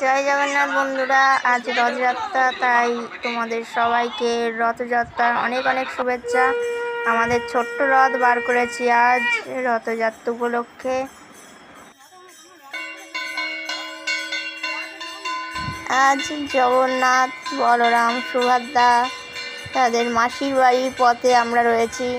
জয় জগন্নাথ বন্ধুরা, আজ রথযাত্রা, তাই তোমাদের সবাইকে রথযাত্রার অনেক অনেক শুভেচ্ছা। আমাদের ছোট্ট রথ বার করেছি আজ রথযাত্রা উপলক্ষে। আজ জগন্নাথ, বলরাম, সুভদ্রা তাদের মাসির বাড়ির পথে আমরা রয়েছি।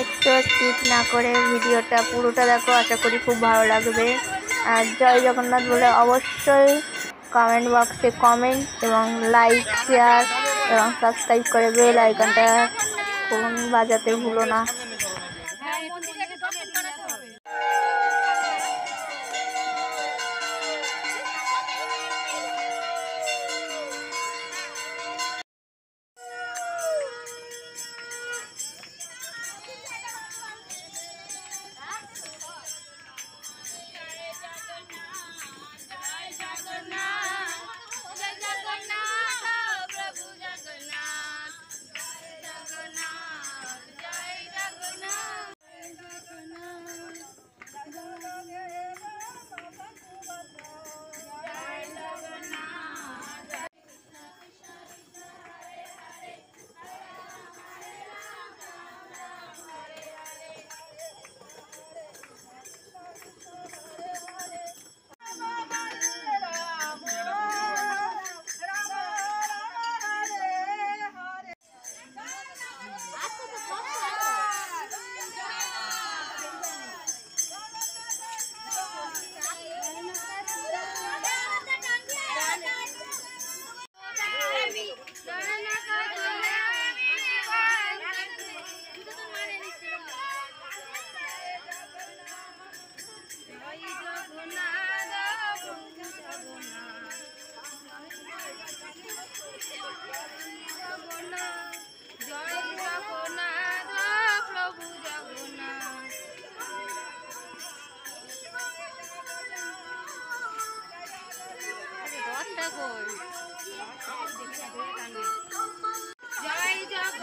একটু স্কিপ না করে ভিডিওটা পুরোটা দেখো, আশা করি খুব ভালো লাগবে। আর জয় জগন্নাথ বলে অবশ্যই কমেন্ট বক্সে কমেন্ট এবং লাইক, শেয়ার এবং সাবস্ক্রাইব করে বেল আইকনটা বাজাতে ভুলো না।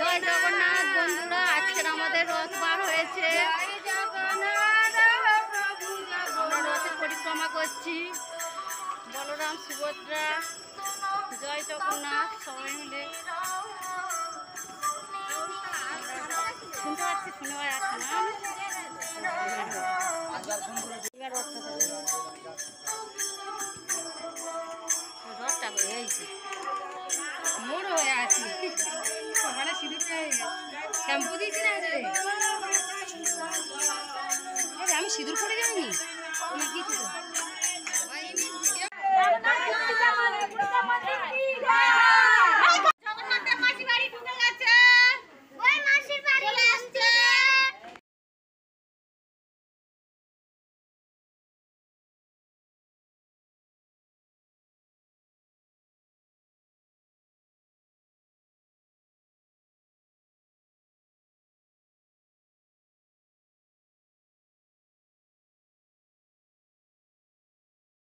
জয় জগন্নাথ বন্ধুরা, আজকের আমাদের রথ বার হয়েছে। আমরা রথের পরিক্রমা করছি, বলরাম, সুভদ্রা, জয় জগন্নাথ সবাই মিলে। শুনতে পাচ্ছি, শুনে যাচ্ছে না। রথটা হয়েছে মোড় হয়ে আছি, মানে সিঁড়িতে শ্যাম্পু দিয়েছি না।